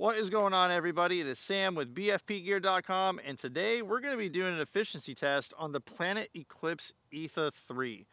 What is going on, everybody? It is Sam with BFPGear.com, and today we're going to be doing an efficiency test on the Planet Eclipse Etha 3.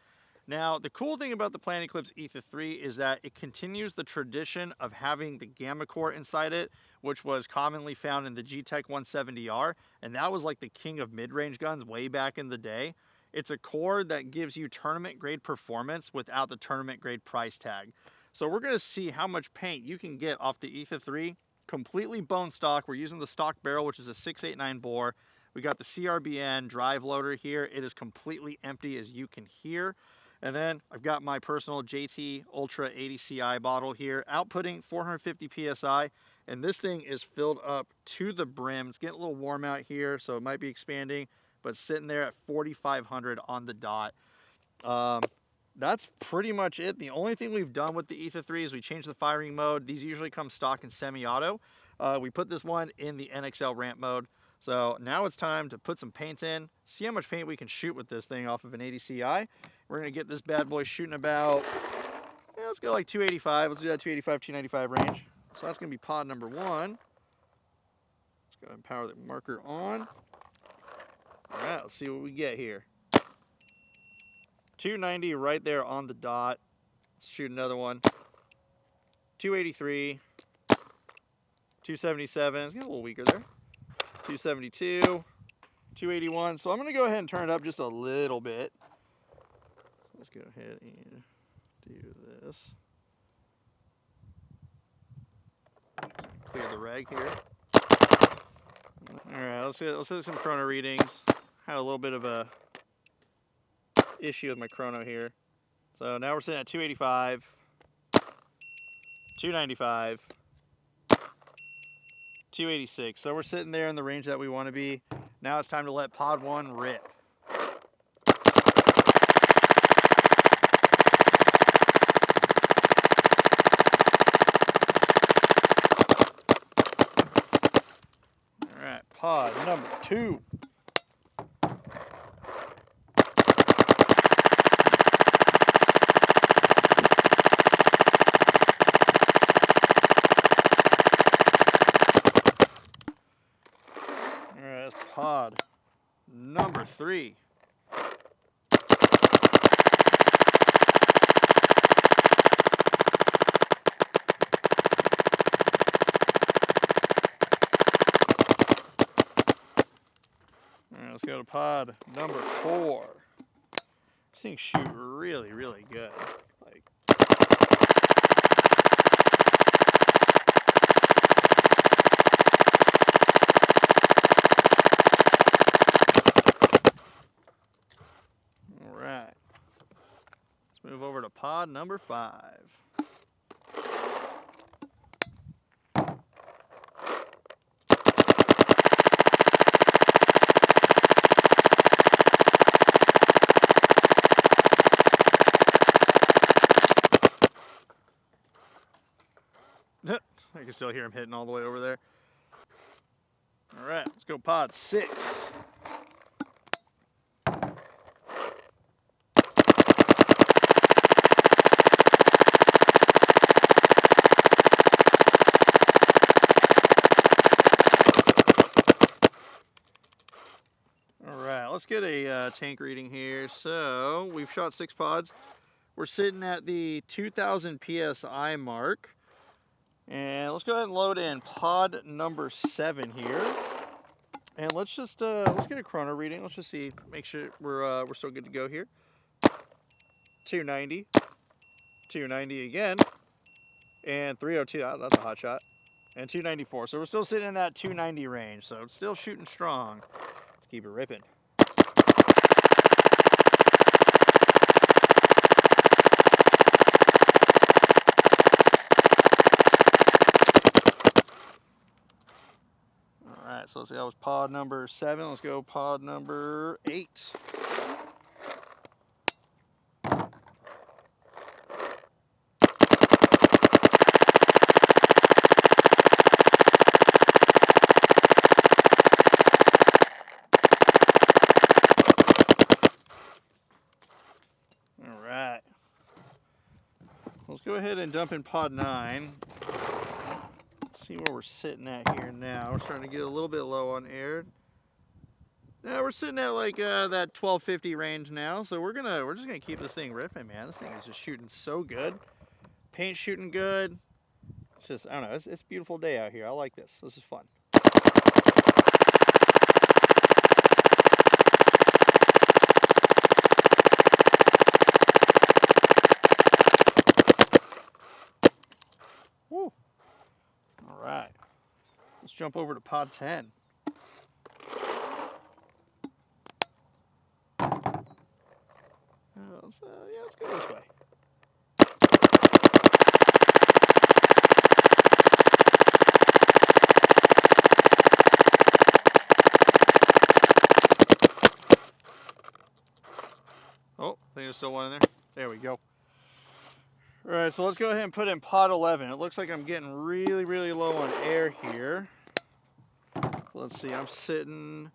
Now, the cool thing about the Planet Eclipse Etha 3 is that it continues the tradition of having the gamma core inside it, which was commonly found in the G-Tech 170R, and that was like the king of mid-range guns way back in the day. It's a core that gives you tournament-grade performance without the tournament-grade price tag. So we're going to see how much paint you can get off the Etha 3. Completely bone stock. We're using the stock barrel, which is a 689 bore. We got the CRBN drive loader here. It is completely empty, as you can hear. And then I've got my personal JT Ultra 80 CI bottle here, outputting 450 PSI. And this thing is filled up to the brim. It's getting a little warm out here, so it might be expanding, but sitting there at 4,500 on the dot. That's pretty much it. The only thing we've done with the Etha 3 is we changed the firing mode. These usually come stock in semi-auto. We put this one in the NXL ramp mode. So now it's time to put some paint in, see how much paint we can shoot with this thing off of an 80 CI. We're going to get this bad boy shooting about, let's go like 285. Let's do that 285, 295 range. So that's going to be pod number 1. Let's go ahead and power the marker on. All right, let's see what we get here. 290 right there on the dot. Let's shoot another one. 283. 277. It's getting a little weaker there. 272. 281. So I'm going to go ahead and turn it up just a little bit. Let's go ahead and do this. Clear the reg here. Alright, let's hit some chrono readings. Had a little bit of a issue with my chrono here. So now we're sitting at 285, 295, 286. So we're sitting there in the range that we want to be. Now it's time to let pod 1 rip. All right, pod number 2. Pod number 3. All right, let's go to pod number 4. These things shoot really, really good. Move over to pod number 5. I can still hear him hitting all the way over there. All right, let's go pod 6. Let's get a tank reading here. So we've shot 6 pods. We're sitting at the 2,000 PSI mark. And let's go ahead and load in pod number 7 here. And let's just let's get a chrono reading. Let's just see, make sure we're still good to go here. 290, 290 again, and 302. That's a hot shot. And 294. So we're still sitting in that 290 range. So it's still shooting strong. Let's keep it ripping. Alright, so let's see, that was pod number 7. Let's go pod number 8. Alright. Let's go ahead and dump in pod 9. see where we're sitting at here now. We're starting to get a little bit low on air. Now we're sitting at like that 1250 range now, so we're just gonna keep this thing ripping, man. This thing is just shooting so good. Paint shooting good. It's just, I don't know, it's a beautiful day out here. I like this. This is fun. Woo. All right. Let's jump over to pod 10. Let's go this way. Oh, I think there's still one in there. There we go. All right, so let's go ahead and put in pod 11. It looks like I'm getting really, really low on air here. Let's see, I'm sitting...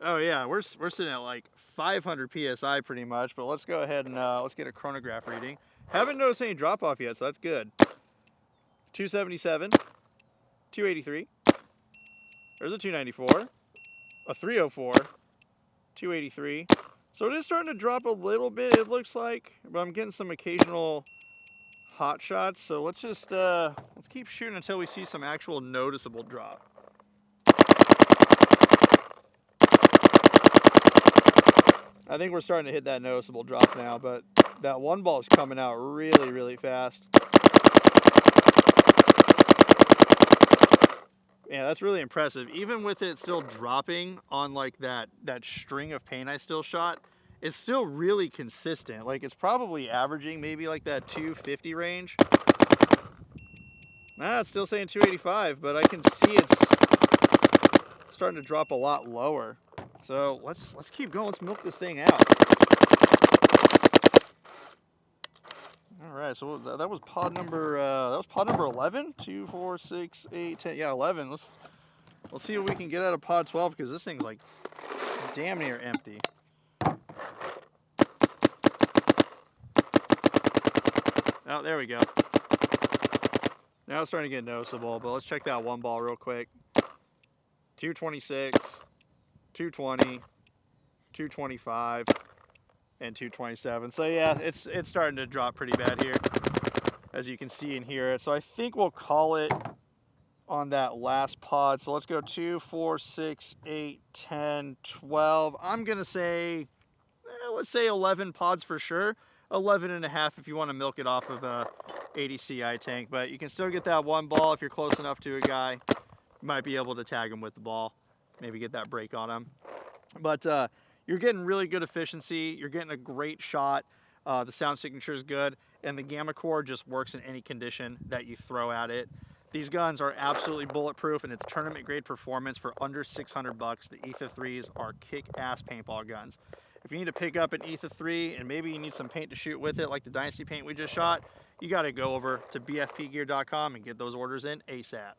Oh yeah, we're sitting at like 500 PSI pretty much, but let's go ahead and let's get a chronograph reading. Haven't noticed any drop off yet, so that's good. 277, 283, there's a 294, a 304, 283. So it is starting to drop a little bit, it looks like, but I'm getting some occasional hot shots. So let's just let's keep shooting until we see some actual noticeable drop. I think we're starting to hit that noticeable drop now, but that one ball is coming out really, really fast. Yeah, that's really impressive. Even with it still dropping on like that string of paint I still shot, it's still really consistent. Like it's probably averaging maybe like that 250 range. Nah, it's still saying 285, but I can see it's starting to drop a lot lower. So let's keep going. Let's milk this thing out. All right, so that was pod number 11. 2, 4, 6, 8, 10. Yeah, 11. Let's see what we can get out of pod 12 because this thing's like damn near empty. Oh, there we go. Now it's starting to get noticeable, but let's check that one ball real quick. 226, 220, 225, and 227. So yeah, it's starting to drop pretty bad here, as you can see and hear it. So I think we'll call it on that last pod. So let's go 2, 4, 6, 8, 10, 12. I'm gonna say, let's say 11 pods for sure. 11 and a half if you want to milk it off of a 80 CI tank, but you can still get that one ball if you're close enough to a guy. You might be able to tag him with the ball, maybe get that break on him. But you're getting really good efficiency. You're getting a great shot. The sound signature is good, and the gamma core just works in any condition that you throw at it. These guns are absolutely bulletproof, and it's tournament grade performance for under 600 bucks. The Etha 3s are kick-ass paintball guns. If you need to pick up an Etha 3 and maybe you need some paint to shoot with it, like the Dynasty paint we just shot, you got to go over to BFPGear.com and get those orders in ASAP.